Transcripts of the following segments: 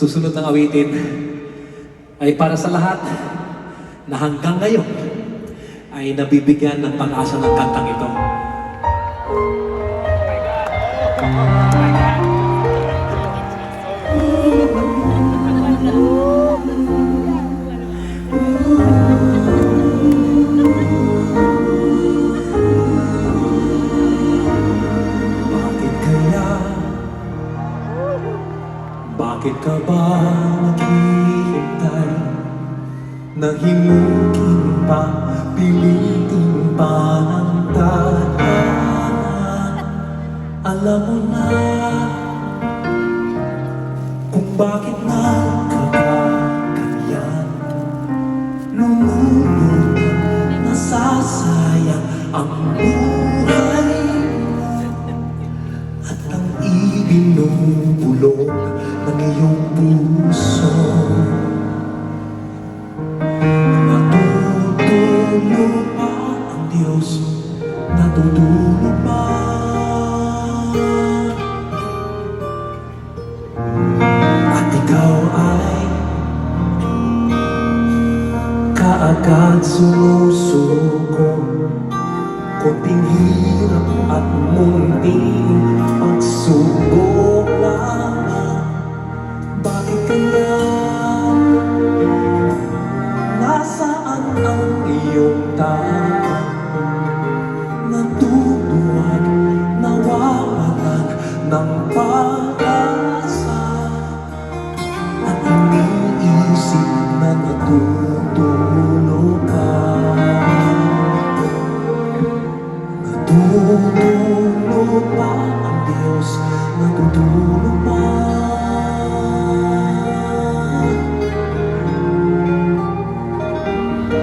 susunod ng awitin ay para sa lahat na hanggang ngayon ay nabibigyan ng pag-asa ng kantang ito. Bakit ka ba naghihintay? Nahimukin pa, pilitin pa ng tadhana. Alam mo na kung bakit nagkakaganyan. Lumulutang nasasayang ang buhay at ang ibinubulong ng iyong puso. Natutulo pa ang Diyos, natutulo pa. At ikaw ay kaagad sumusuko. Kunting hirap at munting pagsubok lamang. Bakit kaya? Nasaan ang iyong takot? Natutuwag, nawawalan ng pag-asa. At iniisip na natutulog ka. Natutulog pa ang Diyos, natutulog pa.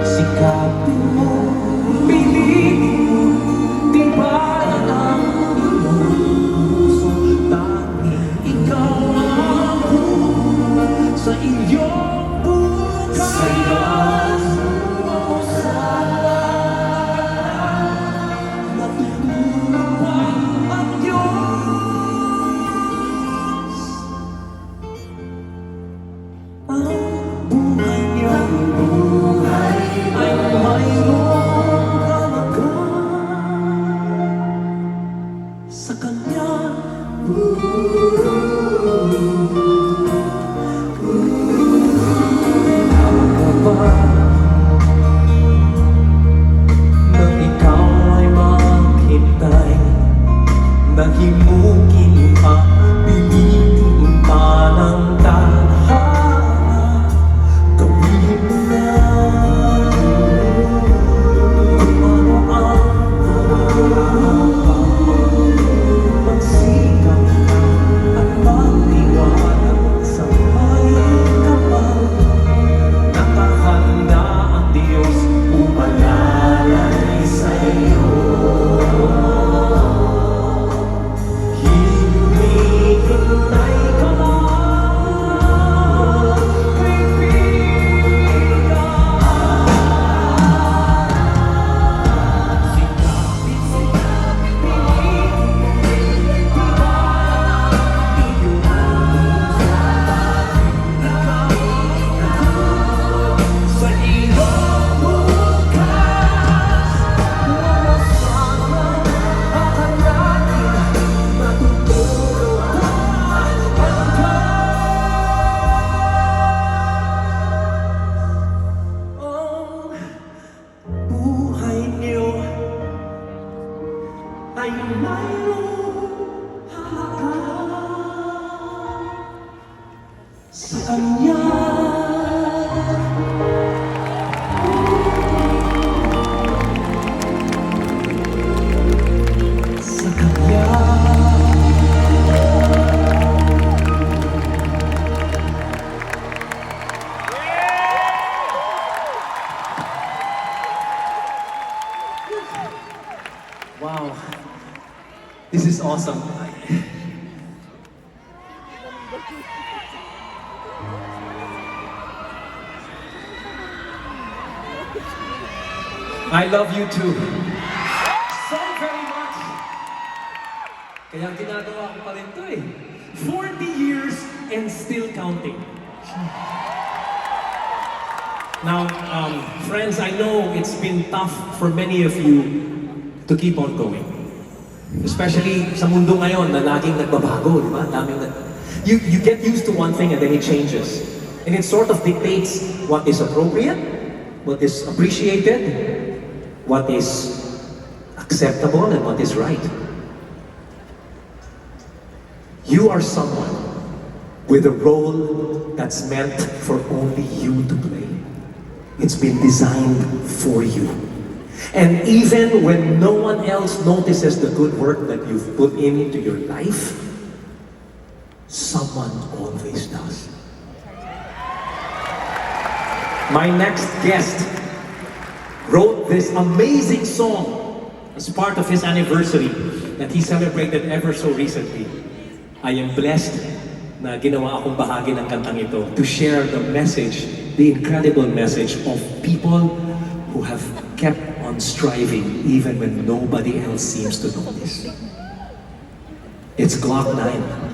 Sikapin mo, pilitin mo, tibayan ang puso. Tanging ikaw ang buhay sa iyong bukas. Sayang mo sa lahat. Natutulog pa ang Diyos. Ang buhay niya ay mayroong halaga sa Kanya. Tama ba na ikaw ay maghintay? Nahimukin pa, pilitin pa ng tadhana. Gawin mo na kung ano ang magsikap ka at magtiwala sa may kapal. Nakahanda ang Diyos umalalay sa iyo. Hinihintay ka lang, kaibigan. Sikapin, pilitin, tibayan ang iyong puso. Ikaw sa iyong bukas. Wawasalan ang hanapin, natutulog pa ang ang buhay niyo ay mayroong halaga sa Kanya. Sa Kanya. Wow, this is awesome. I love you too so very much. Kaya ginagawa ko pa rin to eh. 40 years and still counting. Now, friends, I know it's been tough for many of you to keep on going. Especially sa mundo ngayon na laging nagbabago, di ba? You get used to one thing and then it changes. And it sort of dictates what is appropriate, what is appreciated, what is acceptable, and what is right. You are someone with a role that's meant for only you to play. It's been designed for you. And even when no one else notices the good work that you've put into your life, someone always does. My next guest wrote this amazing song as part of his anniversary that he celebrated ever so recently. I am blessed na ginawa akong bahagi ng kantang ito to share the message, the incredible message of people who have kept on striving even when nobody else seems to notice. It's Glock 9.